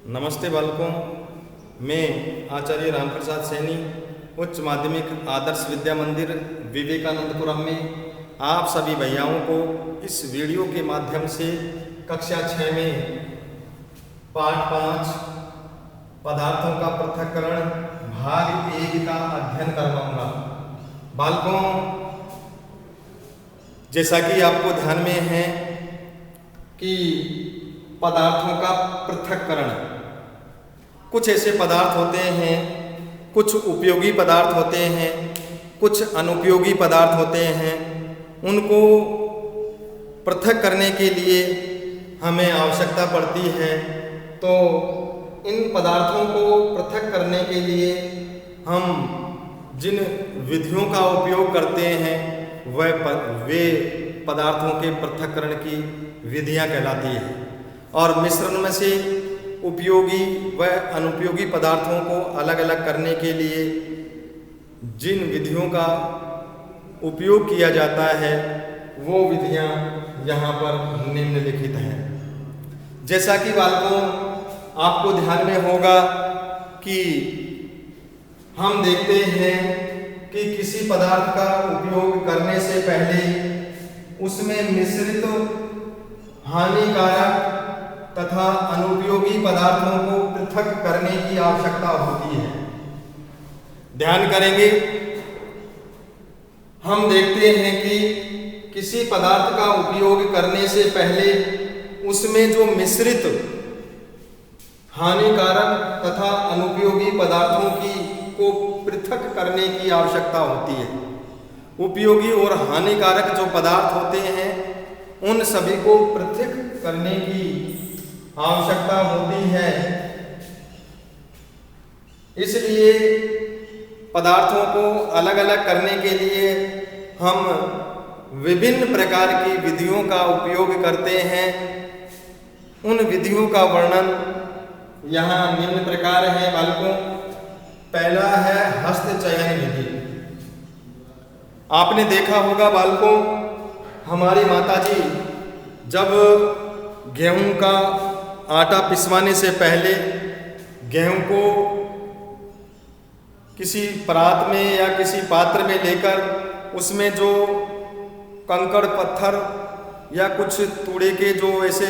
नमस्ते बालकों, मैं आचार्य रामप्रसाद सैनी उच्च माध्यमिक आदर्श विद्या मंदिर विवेकानंदपुरम में आप सभी भैयाओं को इस वीडियो के माध्यम से कक्षा 6 में पाठ 5 पदार्थों का पृथक्करण भाग 1 का अध्ययन करवाऊंगा। बालकों, जैसा कि आपको ध्यान में है कि पदार्थों का पृथक्करण, कुछ ऐसे पदार्थ होते हैं, कुछ उपयोगी पदार्थ होते हैं, कुछ अनुपयोगी पदार्थ होते हैं। उनको पृथक करने के लिए हमें आवश्यकता पड़ती है। तो इन पदार्थों को पृथक करने के लिए हम जिन विधियों का उपयोग करते हैं वे पदार्थों के पृथक्करण की विधियां कहलाती हैं। और मिश्रण में से उपयोगी व अनुपयोगी पदार्थों को अलग अलग करने के लिए जिन विधियों का उपयोग किया जाता है वो विधियां यहाँ पर निम्नलिखित हैं। जैसा कि बालकों आपको ध्यान में होगा कि हम देखते हैं कि किसी पदार्थ का उपयोग करने से पहले उसमें मिश्रित हानिकारक तथा अनुपयोगी पदार्थों को पृथक करने की आवश्यकता होती है। ध्यान करेंगे, हम देखते हैं कि किसी पदार्थ का उपयोग करने से पहले उसमें जो मिश्रित हानिकारक तथा अनुपयोगी पदार्थों को पृथक करने की आवश्यकता होती है। उपयोगी और हानिकारक जो पदार्थ होते हैं उन सभी को पृथक करने की आवश्यकता होती है। इसलिए पदार्थों को अलग अलग करने के लिए हम विभिन्न प्रकार की विधियों का उपयोग करते हैं। उन विधियों का वर्णन यहाँ निम्न प्रकार है बालकों। पहला है हस्त चयन विधि। आपने देखा होगा बालकों, हमारी माताजी जब गेहूं का आटा पिसवाने से पहले गेहूं को किसी परात में या किसी पात्र में लेकर उसमें जो कंकड़ पत्थर या कुछ तूड़े के जो ऐसे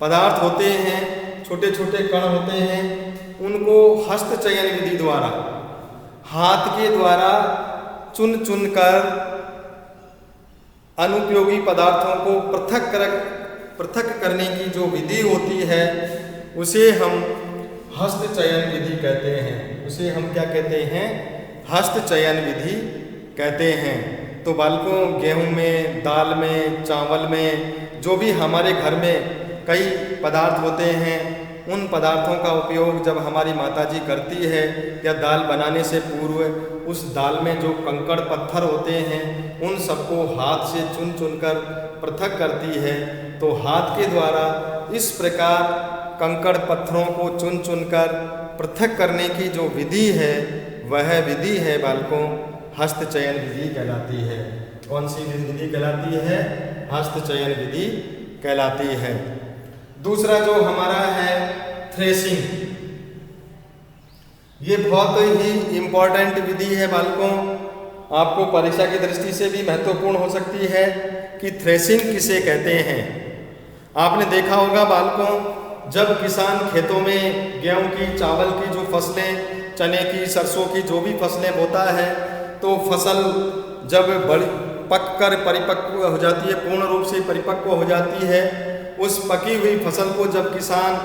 पदार्थ होते हैं, छोटे छोटे कण होते हैं, उनको हस्त चयन विधि द्वारा हाथ के द्वारा चुन चुन कर अनुपयोगी पदार्थों को पृथक करने की जो विधि होती है उसे हम हस्त चयन विधि कहते हैं। उसे हम क्या कहते हैं? हस्त चयन विधि कहते हैं। तो बालकों, गेहूं में, दाल में, चावल में, जो भी हमारे घर में कई पदार्थ होते हैं, उन पदार्थों का उपयोग जब हमारी माताजी करती है या दाल बनाने से पूर्व उस दाल में जो कंकड़ पत्थर होते हैं उन सबको हाथ से चुन चुनकर पृथक करती है। तो हाथ के द्वारा इस प्रकार कंकड़ पत्थरों को चुन चुनकर पृथक करने की जो विधि है वह विधि है बालकों हस्त चयन विधि कहलाती है। कौन सी विधि कहलाती है? हस्त चयन विधि कहलाती है। दूसरा जो हमारा है थ्रेसिंग, ये बहुत ही इम्पोर्टेंट विधि है बालकों। आपको परीक्षा की दृष्टि से भी महत्वपूर्ण हो सकती है कि थ्रेसिंग किसे कहते हैं। आपने देखा होगा बालकों, जब किसान खेतों में गेहूं की, चावल की जो फसलें, चने की, सरसों की जो भी फसलें बोता है, तो फसल जब पककर परिपक्व हो जाती है, पूर्ण रूप से परिपक्व हो जाती है, उस पकी हुई फसल को जब किसान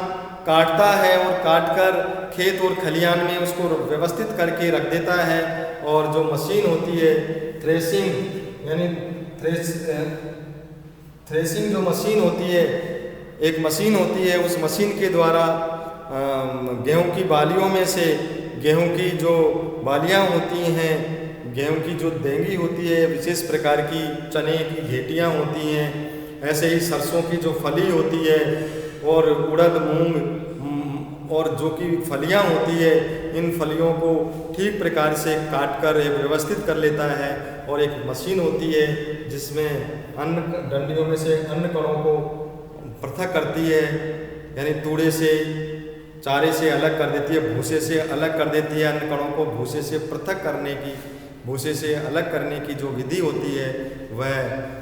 काटता है और काटकर खेत और खलिहान में उसको व्यवस्थित करके रख देता है, और जो मशीन होती है थ्रेसिंग यानी थ्रेसिंग जो मशीन होती है, एक मशीन होती है, उस मशीन के द्वारा गेहूं की बालियों में से गेहूं की जो बालियां होती हैं, गेहूं की जो देंगी होती है, विशेष प्रकार की चने की घेटियां होती हैं, ऐसे ही सरसों की जो फली होती है और उड़द, मूंग और जो की फलियां होती है, इन फलियों को ठीक प्रकार से काटकर व्यवस्थित कर लेता है। और एक मशीन होती है जिसमें अन्न डंडियों में से अन्न कणों को पृथक करती है, यानी तूड़े से, चारे से अलग कर देती है, भूसे से अलग कर देती है। अन्न कणों को भूसे से पृथक करने की, भूसे से अलग करने की जो विधि होती है वह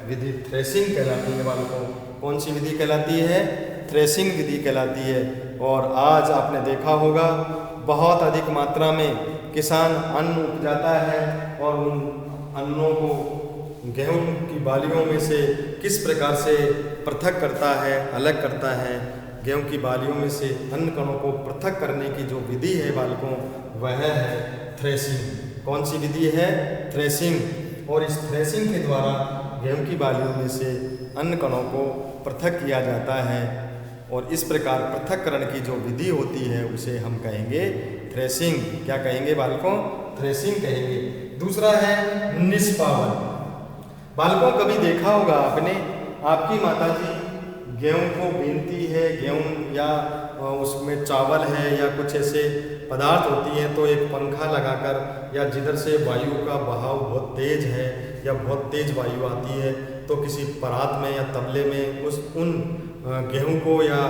विधि थ्रेसिंग कहलाती है बालकों। कौन सी विधि कहलाती है? थ्रेसिंग विधि कहलाती है। और आज आपने देखा होगा बहुत अधिक मात्रा में किसान अन्न उपजाता है और उन अन्नों को गेहूं की बालियों में से किस प्रकार से पृथक करता है, अलग करता है। गेहूं की बालियों में से अन्न कणों को पृथक करने की जो विधि है बालकों वह है थ्रेसिंग। कौन सी विधि है? थ्रेसिंग। और इस थ्रेसिंग के द्वारा गेहूं की बालियों में से अन्न कणों को पृथक किया जाता है और इस प्रकार पृथक्करण की जो विधि होती है उसे हम कहेंगे थ्रेसिंग। क्या कहेंगे बालकों? थ्रेसिंग कहेंगे। दूसरा है निष्पावन। बालकों कभी देखा होगा आपने, आपकी माताजी गेहूं को बीनती है, गेहूं या उसमें चावल है या कुछ ऐसे पदार्थ होती हैं तो एक पंखा लगाकर, या जिधर से वायु का बहाव बहुत तेज है या बहुत तेज वायु आती है तो किसी परात में या तबले में उन गेहूं को या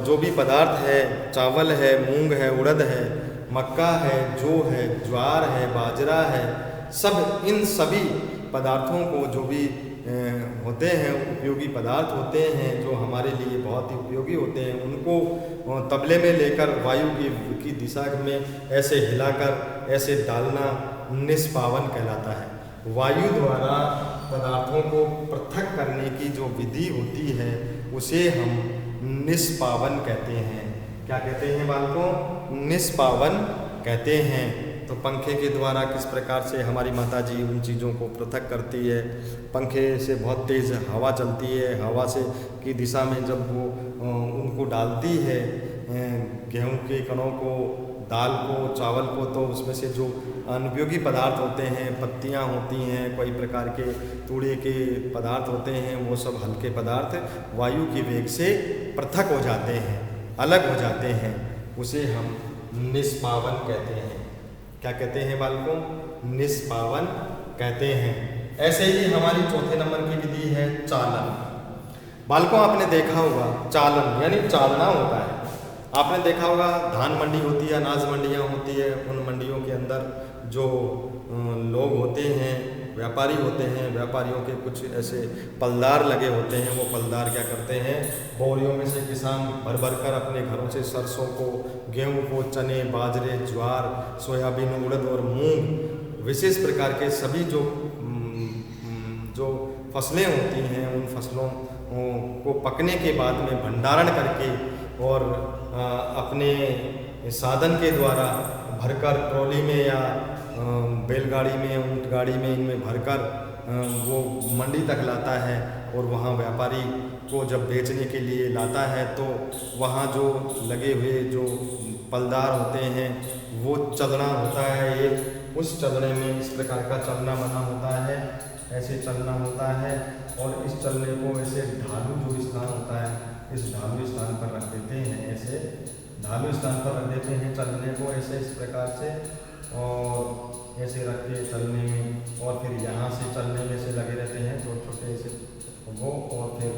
जो भी पदार्थ है, चावल है, मूंग है, उड़द है, मक्का है, जौ है, ज्वार है, बाजरा है, सब इन सभी पदार्थों को जो भी होते हैं, उपयोगी पदार्थ होते हैं जो हमारे लिए बहुत ही उपयोगी होते हैं, उनको तबले में लेकर वायु की दिशा में ऐसे हिलाकर ऐसे डालना निष्पावन कहलाता है। वायु द्वारा पदार्थों को पृथक करने की जो विधि होती है उसे हम निष्पावन कहते हैं। क्या कहते हैं बालकों? निष्पावन कहते हैं। तो पंखे के द्वारा किस प्रकार से हमारी माताजी उन चीज़ों को पृथक करती है। पंखे से बहुत तेज़ हवा चलती है, हवा से की दिशा में जब वो उनको डालती है गेहूं के कणों को, दाल को, चावल को, तो उसमें से जो अनुपयोगी पदार्थ होते हैं, पत्तियां होती हैं, कई प्रकार के तूड़े के पदार्थ होते हैं, वो सब हल्के पदार्थ वायु के वेग से पृथक हो जाते हैं, अलग हो जाते हैं, उसे हम निष्पावन कहते हैं। क्या कहते हैं बालकों? निष्पावन कहते हैं। ऐसे ही हमारी चौथे नंबर की विधि है चालन। बालकों आपने देखा होगा चालन यानी चालना होता है। आपने देखा होगा धान मंडी होती है, अनाज मंडियाँ होती है, उन मंडियों के अंदर जो लोग होते हैं, व्यापारी होते हैं, व्यापारियों के कुछ ऐसे पलदार लगे होते हैं। वो पलदार क्या करते हैं, बोरियों में से किसान भर भर कर अपने घरों से सरसों को, गेहूं को, चने, बाजरे, ज्वार, सोयाबीन, उड़द और मूंग, विशेष प्रकार के सभी जो फसलें होती हैं, उन फसलों को पकने के बाद में भंडारण करके और अपने साधन के द्वारा भरकर ट्रॉली में या बैलगाड़ी में, ऊंट गाड़ी में, इनमें भरकर वो मंडी तक लाता है और वहाँ व्यापारी को जब बेचने के लिए लाता है तो वहाँ जो लगे हुए जो पलदार होते हैं वो चलना होता है एक, उस चलने में इस प्रकार का चलना बना होता है, ऐसे चलना होता है और इस चलने को ऐसे ढालू जो स्थान होता है इस ढालू स्थान पर रख देते हैं, ऐसे ढालू स्थान पर रख देते हैं चलने को ऐसे इस प्रकार से और ऐसे रख के चलने में, और फिर यहाँ से चलने में से लगे रहते हैं छोटे छोटे ऐसे वो, और फिर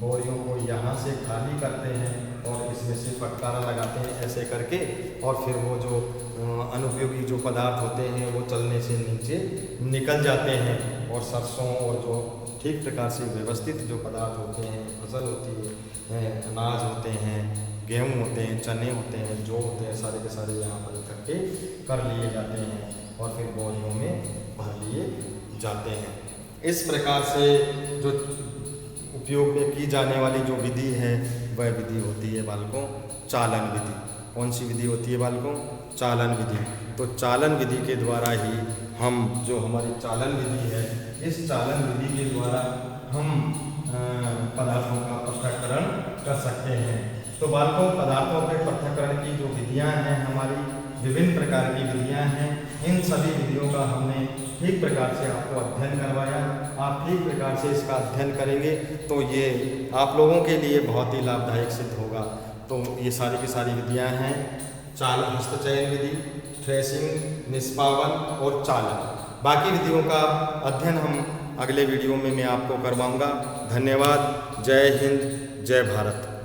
बोरियों को यहाँ से खाली करते हैं और इसमें से फटकारा लगाते हैं ऐसे करके, और फिर वो जो अनुपयोगी जो पदार्थ होते हैं वो चलने से नीचे निकल जाते हैं और सरसों और जो ठीक प्रकार से व्यवस्थित जो पदार्थ होते हैं, फसल होती है, अनाज होते हैं, गेहूँ होते हैं, चने होते हैं, जो होते हैं, सारे के सारे यहाँ पर इकट्ठे कर लिए जाते हैं और फिर बोरियों में भर लिए जाते हैं। इस प्रकार से जो उपयोग में की जाने वाली जो विधि है वह विधि होती है बालकों चालन विधि। कौन सी विधि होती है बालकों? चालन विधि। तो चालन विधि के द्वारा ही हम जो हमारी चालन विधि है, इस चालन विधि के द्वारा हम पदार्थों का पृथक्करण कर सकते हैं। तो बालकों पदार्थों के पृथक्करण की जो विधियाँ हैं, हमारी विभिन्न प्रकार की विधियाँ हैं, इन सभी विधियों का हमने ठीक प्रकार से आपको अध्ययन करवाया। आप ठीक प्रकार से इसका अध्ययन करेंगे तो ये आप लोगों के लिए बहुत ही लाभदायक सिद्ध होगा। तो ये सारी की सारी विधियाँ हैं चालन, हस्तचयन विधि, थ्रेसिंग, निष्पावन और चालन। बाकी विधियों का अध्ययन हम अगले वीडियो में मैं आपको करवाऊँगा। धन्यवाद। जय हिंद, जय भारत।